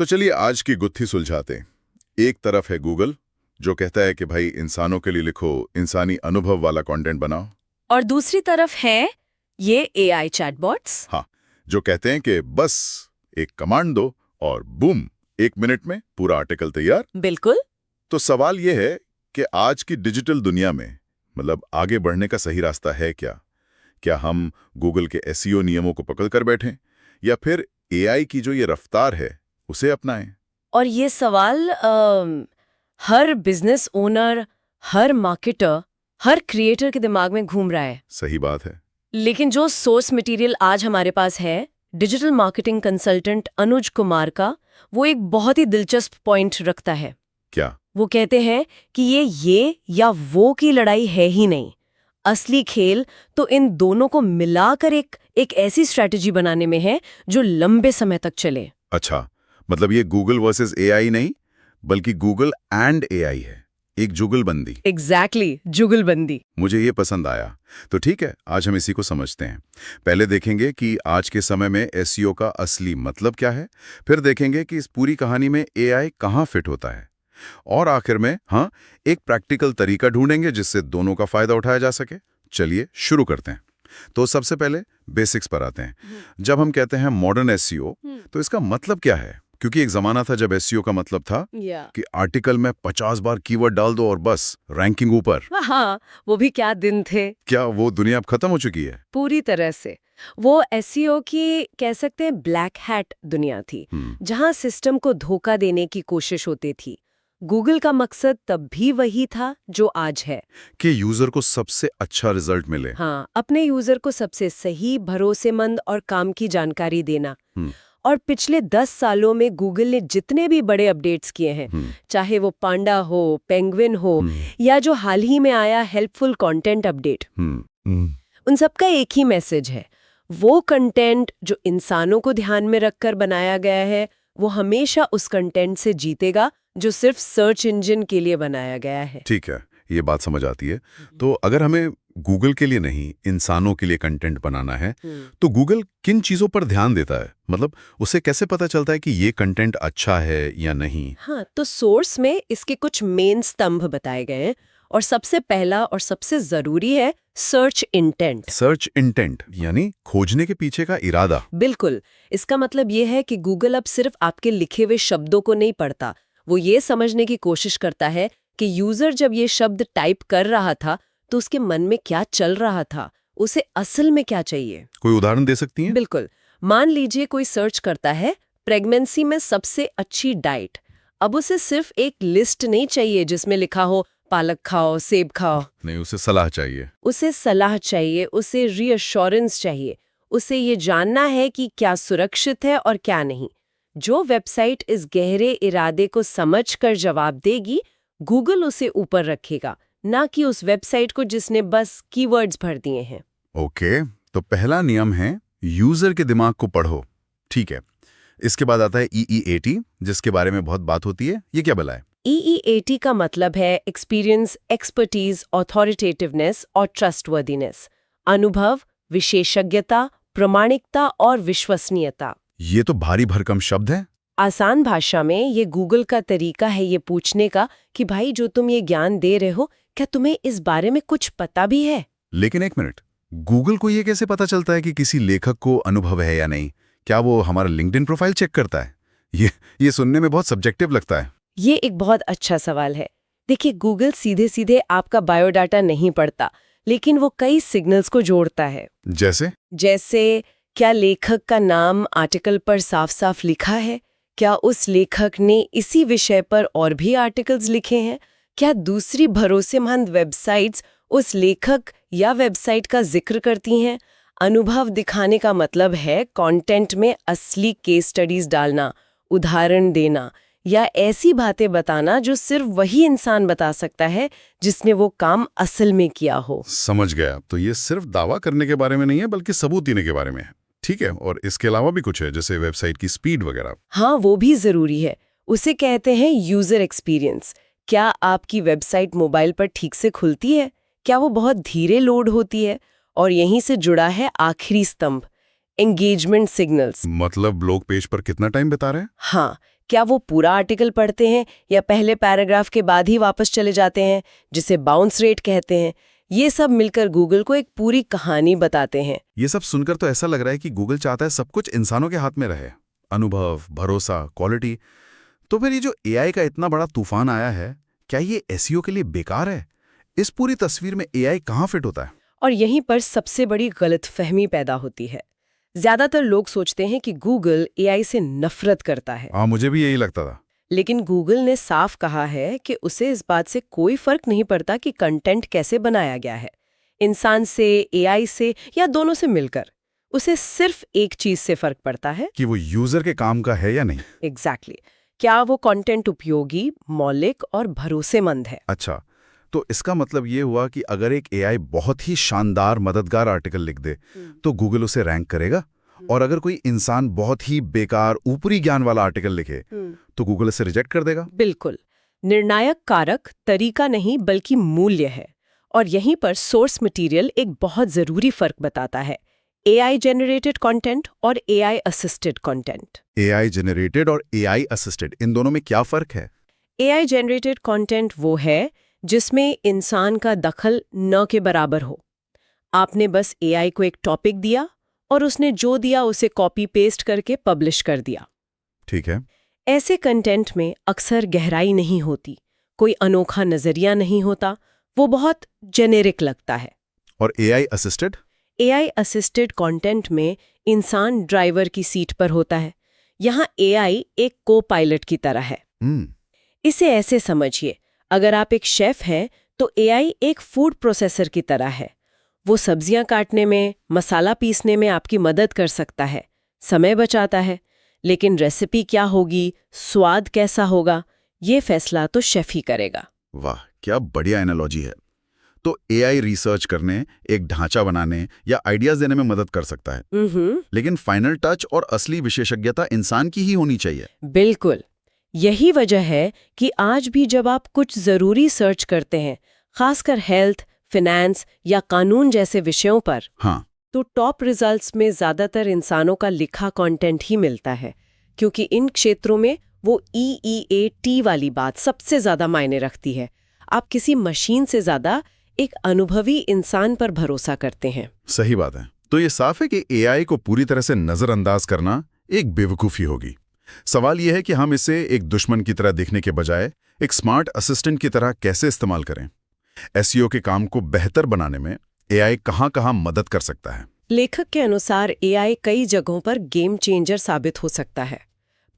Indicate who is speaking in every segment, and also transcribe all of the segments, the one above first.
Speaker 1: तो चलिए आज की गुत्थी सुलझाते हैं। एक तरफ है गूगल जो कहता है कि भाई इंसानों के लिए लिखो, इंसानी अनुभव वाला कंटेंट बनाओ।
Speaker 2: और दूसरी तरफ है ये एआई चैटबॉट्स।
Speaker 1: हाँ, जो कहते हैं कि बस एक कमांड दो और बूम, 1 मिनट में पूरा आर्टिकल तैयार।
Speaker 2: बिल्कुल।
Speaker 1: तो सवाल यह है कि आज की डिजिटल दुनिया में मतलब आगे बढ़ने का सही रास्ता है क्या? क्या हम गूगल के एसईओ नियमों को पकड़ कर बैठें या फिर एआई की जो ये रफ्तार है उसे अपनाएं?
Speaker 2: और ये सवाल हर बिजनेस ओनर, हर मार्केटर, हर क्रिएटर के दिमाग में घूम रहा है।
Speaker 1: सही बात है।
Speaker 2: लेकिन जो सोर्स मटेरियल आज हमारे पास है, digital marketing consultant Anuj Kumar का, वो एक बहुत ही दिलचस्प पॉइंट रखता है।
Speaker 1: क्या?
Speaker 2: वो कहते हैं कि ये या वो की लड़ाई है ही नहीं। असली खेल तो इन दोनों को मिलाकर एक ऐसी स्ट्रैटेजी बनाने में है जो लंबे समय तक चले।
Speaker 1: अच्छा, मतलब ये गूगल वर्सेस एआई नहीं बल्कि गूगल एंड एआई है, एक जुगलबंदी।
Speaker 2: एग्जैक्टली, जुगलबंदी।
Speaker 1: मुझे ये पसंद आया। तो ठीक है, आज हम इसी को समझते हैं। पहले देखेंगे कि आज के समय में एसईओ का असली मतलब क्या है, फिर देखेंगे कि इस पूरी कहानी में एआई कहाँ फिट होता है, और आखिर में एक प्रैक्टिकल तरीका ढूंढेंगे जिससे दोनों का फायदा उठाया जा सके। चलिए शुरू करते हैं। तो सबसे पहले बेसिक्स पर आते हैं। जब हम कहते हैं मॉडर्न एसईओ, तो इसका मतलब क्या है? क्योंकि एक जमाना था जब एसईओ का मतलब था कि आर्टिकल में 50 बार कीवर्ड डाल दो और बस रैंकिंग ऊपर।
Speaker 2: हाँ, वो भी क्या दिन थे।
Speaker 1: क्या वो दुनिया अब खत्म हो चुकी है?
Speaker 2: पूरी तरह से। वो एसईओ की कह सकते हैं ब्लैक हैट दुनिया थी, जहां सिस्टम को धोखा देने की कोशिश होती थी। गूगल का मकसद तब भी वही था जो आज है,
Speaker 1: कि यूजर को सबसे अच्छा रिजल्ट मिले।
Speaker 2: हाँ, अपने यूजर को सबसे सही, भरोसेमंद और काम की जानकारी देना। और पिछले 10 सालों में गूगल ने जितने भी बड़े अपडेट्स किए हैं, चाहे वो पांडा हो, पेंगुइन हो, या जो हाल ही में आया हेल्पफुल कंटेंट अपडेट, उन सबका एक ही मैसेज है। वो कंटेंट जो इंसानों को ध्यान में रखकर बनाया गया है, वो हमेशा उस कंटेंट से जीतेगा जो सिर्फ सर्च इंजन के लिए बनाया गया है।
Speaker 1: ठीक है, ये बात समझ आती है। तो अगर हमें गूगल के लिए नहीं, इंसानों के लिए कंटेंट बनाना है, तो गूगल किन चीजों पर ध्यान देता है? मतलब उसे कैसे पता चलता है कि ये कंटेंट अच्छा है या नहीं?
Speaker 2: हाँ, तो सोर्स में इसके कुछ मेन स्तंभ बताए गए हैं, और सबसे पहला और सबसे जरूरी है सर्च इंटेंट।
Speaker 1: सर्च इंटेंट यानी खोजने के पीछे का इरादा।
Speaker 2: बिल्कुल। इसका मतलब ये है कि गूगल अब सिर्फ आपके लिखे हुए शब्दों को नहीं पढ़ता, वो ये समझने की कोशिश करता है कि यूजर जब ये शब्द टाइप कर रहा था तो उसके मन में क्या चल रहा था, उसे असल में क्या चाहिए।
Speaker 1: कोई उदाहरण दे सकती हैं?
Speaker 2: बिल्कुल। मान लीजिए कोई सर्च करता है प्रेगनेंसी में सबसे अच्छी डाइट। अब उसे सिर्फ एक लिस्ट नहीं चाहिए जिसमें लिखा हो पालक खाओ, सेब खाओ।
Speaker 1: नहीं, उसे सलाह चाहिए।
Speaker 2: उसे सलाह चाहिए, उसे रीअश्योरेंस चाहिए, उसे ये जानना है कि क्या सुरक्षित है और क्या नहीं। जो वेबसाइट इस गहरे इरादे को समझकर जवाब देगी, गूगल उसे ऊपर रखेगा, ना कि उस वेबसाइट को जिसने बस कीवर्ड्स भर दिए हैं।
Speaker 1: ओके, तो पहला नियम है यूजर के दिमाग को पढ़ो। ठीक है, इसके बाद आता है EEAT, जिसके बारे में बहुत बात होती है। ये क्या भला है?
Speaker 2: EEAT का मतलब है एक्सपीरियंस, एक्सपर्टीज, ऑथोरिटेटिवनेस और ट्रस्टवर्दीनेस। अनुभव, विशेषज्ञता, प्रामाणिकता और विश्वसनीयता।
Speaker 1: ये तो भारी भरकम शब्द है।
Speaker 2: आसान भाषा में ये गूगल का तरीका है ये पूछने का कि भाई जो तुम ये ज्ञान दे रहे हो, क्या तुम्हें इस बारे में कुछ पता भी है?
Speaker 1: लेकिन एक मिनट, गूगल को ये कैसे पता चलता है कि किसी लेखक को अनुभव है या नहीं? क्या वो हमारा लिंक्डइन प्रोफाइल चेक करता है? ये सुनने में बहुत सब्जेक्टिव लगता है।
Speaker 2: ये एक बहुत अच्छा सवाल है। देखिए, गूगल सीधे सीधे आपका बायोडाटा नहीं पढ़ता, लेकिन वो कई सिग्नल्स को जोड़ता है। जैसे क्या लेखक का नाम आर्टिकल पर साफ साफ लिखा है? क्या उस लेखक ने इसी विषय पर और भी आर्टिकल्स लिखे हैं? क्या दूसरी भरोसेमंद वेबसाइट्स उस लेखक या वेबसाइट का जिक्र करती हैं? अनुभव दिखाने का मतलब है कंटेंट में असली केस स्टडीज डालना, उदाहरण देना, या ऐसी बातें बताना जो सिर्फ वही इंसान बता सकता है जिसने वो काम असल में किया हो।
Speaker 1: समझ गया। तो ये सिर्फ दावा करने के बारे में नहीं है बल्कि सबूत देने के बारे में है। ठीक है, और इसके अलावा भी कुछ है जैसे वेबसाइट की स्पीड वगैरह?
Speaker 2: हाँ, वो भी जरूरी है। उसे कहते हैं यूजर एक्सपीरियंस। क्या आपकी वेबसाइट मोबाइल पर ठीक से खुलती है? क्या वो बहुत धीरे लोड होती है? और यहीं से जुड़ा है आखिरी स्तंभ, एंगेजमेंट सिग्नल्स।
Speaker 1: मतलब लोग पेज पर कितना टाइम बिता रहे हैं?
Speaker 2: हाँ, क्या वो पूरा आर्टिकल पढ़ते हैं या पहले पैराग्राफ के बाद ही वापस चले जाते हैं, जिसे बाउंस रेट कहते हैं। ये सब मिलकर गूगल को एक पूरी कहानी बताते हैं।
Speaker 1: ये सब सुनकर तो ऐसा लग रहा है कि गूगल चाहता है सब कुछ इंसानों के हाथ में रहे, अनुभव, भरोसा, क्वालिटी। तो फिर ये जो एआई का इतना बड़ा तूफान आया है, क्या ये एसईओ के लिए बेकार है? इस पूरी तस्वीर में एआई कहाँ फिट होता है?
Speaker 2: और यहीं पर सबसे बड़ी गलतफहमी पैदा होती है। ज्यादातर लोग सोचते हैं कि गूगल एआई से नफरत करता है।
Speaker 1: हाँ, मुझे भी यही लगता था।
Speaker 2: लेकिन गूगल ने साफ कहा है कि उसे इस बात से कोई फर्क नहीं पड़ता कि कंटेंट कैसे बनाया गया है, इंसान से, एआई से या दोनों से मिलकर। उसे सिर्फ एक चीज से फर्क पड़ता है
Speaker 1: कि वो यूजर के काम का है या नहीं।
Speaker 2: एग्जैक्टली क्या वो कंटेंट उपयोगी, मौलिक और भरोसेमंद है।
Speaker 1: अच्छा, तो इसका मतलब ये हुआ कि अगर एक एआई बहुत ही शानदार मददगार आर्टिकल लिख दे तो गूगल उसे रैंक करेगा, और अगर कोई इंसान बहुत ही बेकार ऊपरी ज्ञान वाला आर्टिकल लिखे तो गूगल इसे रिजेक्ट कर देगा।
Speaker 2: बिल्कुल। निर्णायक कारक तरीका नहीं बल्कि मूल्य है, और यहीं पर सोर्स मटेरियल एक बहुत जरूरी फर्क बताता है। एआई जनरेटेड कंटेंट और AI assisted content.
Speaker 1: AI generated और एआई असिस्टेड, इन दोनों में क्या फर्क है?
Speaker 2: एआई जनरेटेड कंटेंट वो है जिसमें इंसान का दखल न के बराबर हो। आपने बस एआई को एक टॉपिक दिया और उसने जो दिया उसे कॉपी पेस्ट करके पब्लिश कर दिया।
Speaker 1: ठीक है।
Speaker 2: ऐसे कंटेंट में अक्सर गहराई नहीं होती, कोई अनोखा नजरिया नहीं होता, वो बहुत जेनेरिक लगता है।
Speaker 1: और AI assisted?
Speaker 2: AI assisted content में इंसान ड्राइवर की सीट पर होता है। यहाँ एआई एक को पायलट की तरह है। इसे ऐसे समझिए, अगर आप एक शेफ हैं तो एआई एक फूड प्रोसेसर की तरह है। वो सब्जियां काटने में, मसाला पीसने में आपकी मदद कर सकता है, समय बचाता है। लेकिन रेसिपी क्या होगी, स्वाद कैसा होगा, ये फैसला तो शेफ ही करेगा।
Speaker 1: वाह, क्या बढ़िया एनालॉजी है। तो एआई रिसर्च करने, एक ढांचा बनाने या आइडियाज देने में मदद कर सकता है, लेकिन फाइनल टच और असली विशेषज्ञता इंसान की ही होनी चाहिए।
Speaker 2: बिल्कुल। यही वजह है कि आज भी जब आप कुछ जरूरी सर्च करते हैं, खासकर हेल्थ, फिनेंस या कानून जैसे विषयों पर,
Speaker 1: हाँ,
Speaker 2: तो टॉप रिजल्ट्स में ज्यादातर इंसानों का लिखा कंटेंट ही मिलता है, क्योंकि इन क्षेत्रों में वो EEAT वाली बात सबसे ज्यादा मायने रखती है। आप किसी मशीन से ज्यादा एक अनुभवी इंसान पर भरोसा करते हैं।
Speaker 1: सही बात है। तो ये साफ है कि एआई को पूरी तरह से नजरअंदाज करना एक बेवकूफ़ी होगी। सवाल यह है कि हम इसे एक दुश्मन की तरह देखने के बजाय एक स्मार्ट असिस्टेंट की तरह कैसे इस्तेमाल करें। एसईओ के काम को बेहतर बनाने में एआई कहाँ-कहाँ मदद कर सकता है?
Speaker 2: लेखक के अनुसार एआई कई जगहों पर गेम चेंजर साबित हो सकता है।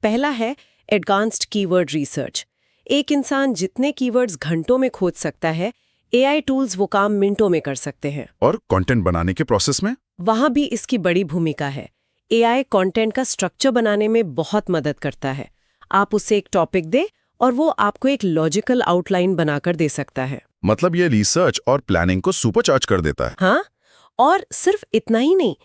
Speaker 2: पहला है एडवांस्ड कीवर्ड रिसर्च। एक इंसान जितने कीवर्ड्स घंटों में खोज सकता है, एआई टूल्स वो काम मिनटों में कर सकते हैं।
Speaker 1: और कंटेंट बनाने के प्रोसेस में?
Speaker 2: वहां भी इसकी बड़ी भूमिका है। एआई कंटेंट का स्ट्रक्चर बनाने में बहुत मदद करता है। आप उसे एक टॉपिक दे और वो आपको एक लॉजिकल आउटलाइन बनाकर दे सकता है।
Speaker 1: मतलब ये रिसर्च और प्लानिंग को सुपरचार्ज कर देता है।
Speaker 2: हाँ, और सिर्फ इतना ही नहीं,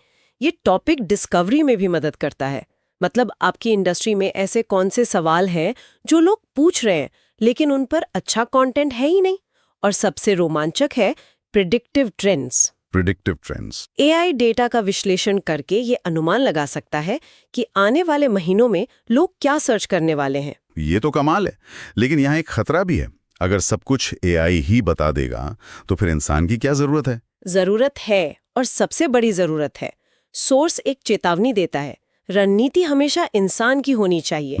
Speaker 2: ये टॉपिक डिस्कवरी में भी मदद करता है। मतलब आपकी इंडस्ट्री में ऐसे कौन से सवाल हैं जो लोग पूछ रहे हैं लेकिन उन पर अच्छा कंटेंट है ही नहीं। और सबसे रोमांचक है predictive trends.
Speaker 1: Predictive trends.
Speaker 2: AI data का विश्लेषण करके ये अनुमान लगा सकता है कि आने वाले महीनों में लोग क्या सर्च करने वाले हैं।
Speaker 1: ये तो कमाल है, लेकिन यहाँ एक खतरा भी है। अगर सब कुछ एआई ही बता देगा तो फिर इंसान की क्या जरूरत है?
Speaker 2: जरूरत है, और सबसे बड़ी जरूरत है। सोर्स एक चेतावनी देता है, रणनीति हमेशा इंसान की होनी चाहिए।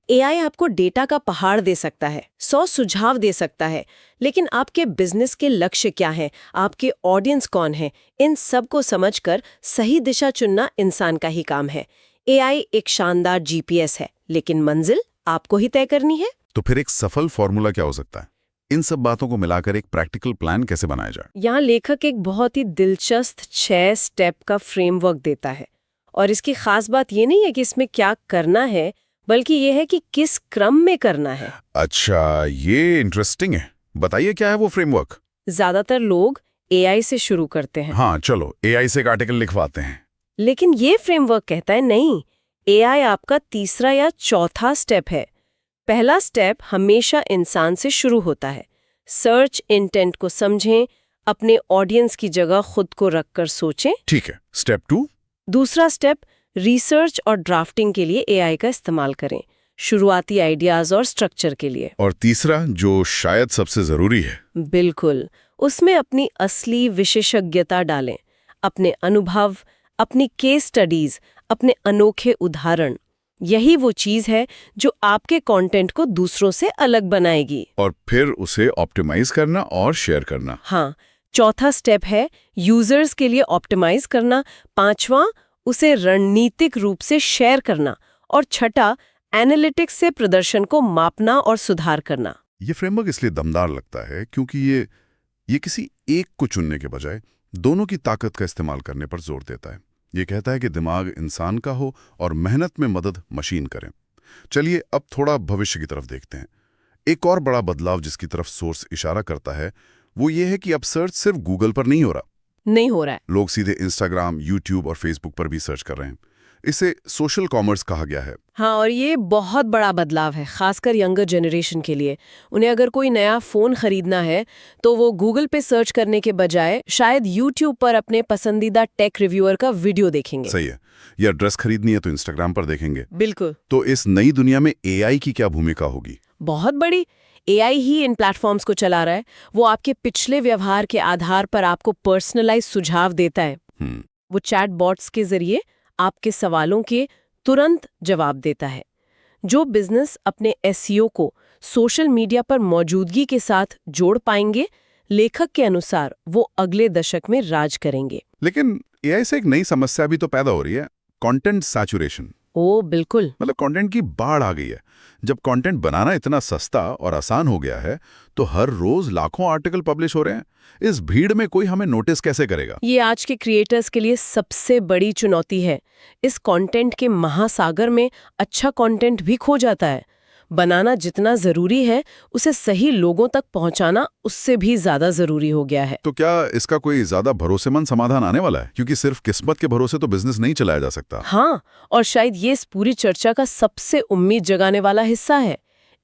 Speaker 2: एआई आपको डेटा का पहाड़ दे सकता है, 100 सुझाव दे सकता है, लेकिन आपके बिजनेस के लक्ष्य क्या हैं, आपके ऑडियंस कौन है, इन सब को समझकर सही दिशा चुनना इंसान का ही काम है। एआई एक शानदार जीपीएस है, लेकिन मंजिल आपको ही तय करनी है।
Speaker 1: तो फिर एक सफल फॉर्मूला क्या हो सकता है? इन सब बातों को मिलाकर एक प्रैक्टिकल प्लान कैसे बनाया जाए?
Speaker 2: यहाँ लेखक एक बहुत ही दिलचस्प 6 स्टेप का फ्रेमवर्क देता है, और इसकी खास बात ये नहीं है कि इसमें क्या करना है, बल्कि ये है कि किस क्रम में करना है।
Speaker 1: अच्छा, ये इंटरेस्टिंग है। बताइए क्या है वो फ्रेमवर्क?
Speaker 2: ज्यादातर लोग एआई से शुरू करते हैं।
Speaker 1: हाँ, चलो एआई से एक आर्टिकल लिखवाते हैं।
Speaker 2: लेकिन ये फ्रेमवर्क कहता है नहीं, एआई आपका तीसरा या चौथा स्टेप है। पहला स्टेप हमेशा इंसान से शुरू होता है। सर्च इंटेंट को समझें, अपने ऑडियंस की जगह खुद को रखकर सोचें।
Speaker 1: ठीक है। स्टेप 2?
Speaker 2: दूसरा स्टेप, रिसर्च और ड्राफ्टिंग के लिए एआई का इस्तेमाल करें। शुरुआती आइडियाज और स्ट्रक्चर के लिए।
Speaker 1: और तीसरा, जो शायद सबसे जरूरी है,
Speaker 2: बिल्कुल, उसमें अपनी असली विशेषज्ञता डालें, अपने अनुभव, अपनी केस स्टडीज, अपने अनोखे उदाहरण। यही वो चीज है जो आपके कंटेंट को दूसरों से अलग बनाएगी।
Speaker 1: और फिर उसे ऑप्टिमाइज करना और शेयर करना।
Speaker 2: हाँ, चौथा स्टेप है यूजर्स के लिए ऑप्टिमाइज करना, पांचवा उसे रणनीतिक रूप से शेयर करना, और छठा एनालिटिक्स से प्रदर्शन को मापना और सुधार करना।
Speaker 1: ये फ्रेमवर्क इसलिए दमदार लगता है क्योंकि ये किसी एक को चुनने के बजाय दोनों की ताकत का इस्तेमाल करने पर जोर देता है। ये कहता है कि दिमाग इंसान का हो और मेहनत में मदद मशीन करें। चलिए अब थोड़ा भविष्य की तरफ देखते हैं। एक और बड़ा बदलाव जिसकी तरफ सोर्स इशारा करता है वो ये है कि अब सर्च सिर्फ गूगल पर नहीं हो रहा है। लोग सीधे इंस्टाग्राम, यूट्यूब और फेसबुक पर भी सर्च कर रहे हैं। इसे सोशल कॉमर्स कहा गया है।
Speaker 2: हाँ, और ये बहुत बड़ा बदलाव है, खासकर यंगर जनरेशन के लिए। उन्हें अगर कोई नया फोन खरीदना है तो वो गूगल पे सर्च करने के बजाय शायद यूट्यूब पर अपने पसंदीदा टेक रिव्यूअर का वीडियो देखेंगे।
Speaker 1: सही है। या ड्रेस खरीदनी है तो इंस्टाग्राम पर देखेंगे।
Speaker 2: बिल्कुल।
Speaker 1: तो इस नई दुनिया में एआई की क्या भूमिका होगी?
Speaker 2: बहुत बड़ी। एआई ही इन प्लेटफॉर्म्स को चला रहा है। वो आपके पिछले व्यवहार के आधार पर आपको पर्सनलाइज सुझाव देता है। वो चैट बॉट्स के जरिए आपके सवालों के तुरंत जवाब देता है। जो बिजनेस अपने एसईओ को सोशल मीडिया पर मौजूदगी के साथ जोड़ पाएंगे, लेखक के अनुसार वो अगले दशक में राज करेंगे।
Speaker 1: लेकिन एआई से एक नई समस्या भी तो पैदा हो रही है, कंटेंट सैचुरेशन।
Speaker 2: ओ बिल्कुल।
Speaker 1: मतलब कंटेंट की बाढ़ आ गई है। जब कंटेंट बनाना इतना सस्ता और आसान हो गया है तो हर रोज लाखों आर्टिकल पब्लिश हो रहे हैं। इस भीड़ में कोई हमें नोटिस कैसे करेगा?
Speaker 2: ये आज के क्रिएटर्स के लिए सबसे बड़ी चुनौती है। इस कंटेंट के महासागर में अच्छा कंटेंट भी खो जाता है। बनाना जितना जरूरी है, उसे सही लोगों तक पहुंचाना उससे भी ज्यादा जरूरी हो गया है।
Speaker 1: तो क्या इसका कोई ज्यादा भरोसेमंद समाधान आने वाला है? क्योंकि सिर्फ किस्मत के भरोसे तो बिजनेस नहीं चलाया जा सकता।
Speaker 2: हाँ, और शायद ये इस पूरी चर्चा का सबसे उम्मीद जगाने वाला हिस्सा है,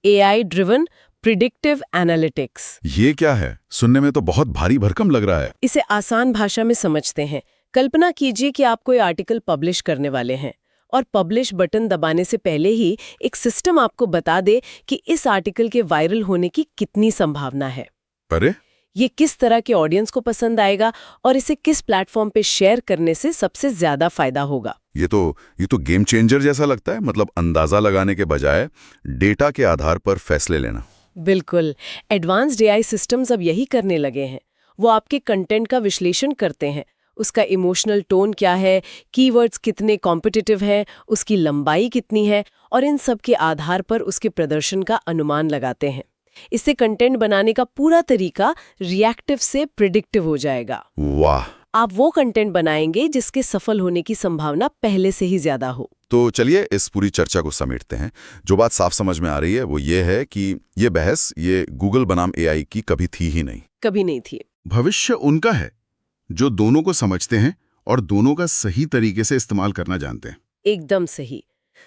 Speaker 2: एआई ड्रिवन प्रिडिक्टिव एनालिटिक्स।
Speaker 1: ये क्या है? सुनने में तो बहुत भारी भरकम लग रहा है।
Speaker 2: इसे आसान भाषा में समझते हैं। कल्पना कीजिए कि आप कोई आर्टिकल पब्लिश करने वाले हैं और पब्लिश बटन दबाने से पहले ही एक सिस्टम आपको बता दे कि इस आर्टिकल के वायरल होने की कितनी संभावना है।
Speaker 1: अरे,
Speaker 2: ये किस तरह के ऑडियंस को पसंद आएगा और इसे किस प्लेटफॉर्म पे शेयर करने से सबसे ज्यादा फायदा होगा।
Speaker 1: ये तो गेम चेंजर जैसा लगता है। मतलब अंदाजा लगाने के बजाय डेटा के आधार पर फैसले लेना।
Speaker 2: बिल्कुल। एडवांस्ड एआई सिस्टम्स अब यही करने लगे हैं। वो आपके कंटेंट का विश्लेषण करते हैं, उसका इमोशनल टोन क्या है, कीवर्ड्स कितने कॉम्पिटिटिव हैं, उसकी लंबाई कितनी है, और इन सब के आधार पर उसके प्रदर्शन का अनुमान लगाते हैं। इससे कंटेंट बनाने का पूरा तरीका रिएक्टिव से प्रिडिक्टिव हो जाएगा।
Speaker 1: वाह!
Speaker 2: आप वो कंटेंट बनाएंगे जिसके सफल होने की संभावना पहले से ही ज्यादा हो।
Speaker 1: तो चलिए इस पूरी चर्चा को समेटते हैं। जो बात साफ समझ में आ रही है वो ये है कि ये बहस ये गूगल बनाम एआई की कभी थी ही नहीं।
Speaker 2: कभी नहीं थी।
Speaker 1: भविष्य उनका है जो दोनों को समझते हैं और दोनों का सही तरीके से इस्तेमाल करना जानते हैं।
Speaker 2: एकदम सही।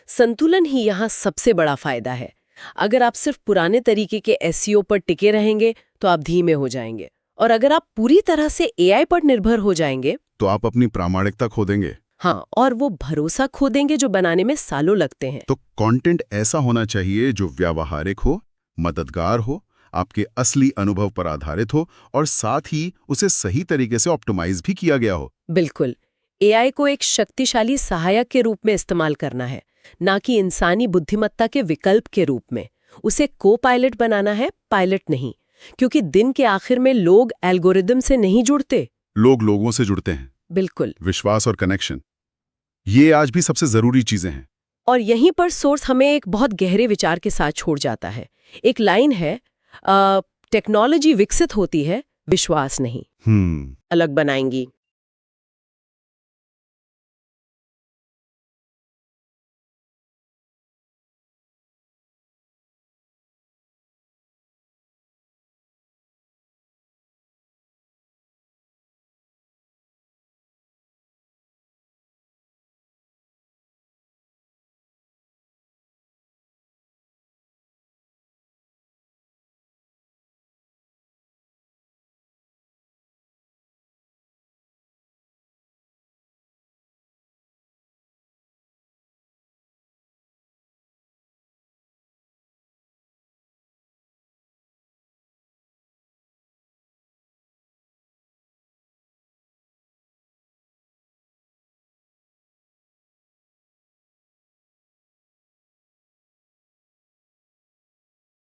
Speaker 2: संतुलन ही यहाँ सबसे बड़ा फायदा है। अगर आप सिर्फ पुराने तरीके के एसईओ पर टिके रहेंगे तो आप धीमे हो जाएंगे, और अगर आप पूरी तरह से एआई पर निर्भर हो जाएंगे
Speaker 1: तो आप अपनी प्रामाणिकता खो देंगे।
Speaker 2: हाँ, और वो भरोसा खो देंगे जो बनाने में सालों लगते हैं।
Speaker 1: तो कंटेंट ऐसा होना चाहिए जो व्यावहारिक हो, मददगार हो, आपके असली अनुभव पर आधारित हो और साथ ही उसे सही तरीके से ऑप्टिमाइज भी किया गया हो।
Speaker 2: बिल्कुल। एआई को एक शक्तिशाली सहायक के रूप में इस्तेमाल करना है, ना कि इंसानी बुद्धिमत्ता के विकल्प के रूप में। उसे को पायलट बनाना है, पायलट नहीं। क्योंकि दिन के आखिर में लोग एल्गोरिदम से नहीं जुड़ते,
Speaker 1: लोग लोगों से जुड़ते हैं।
Speaker 2: बिल्कुल।
Speaker 1: विश्वास और कनेक्शन, ये आज भी सबसे जरूरी चीजें हैं।
Speaker 2: और यहीं पर सोर्स हमें एक बहुत गहरे विचार के साथ छोड़ जाता है। एक लाइन है, टेक्नोलॉजी विकसित होती है, विश्वास नहीं।
Speaker 1: अलग
Speaker 2: बनाएंगी।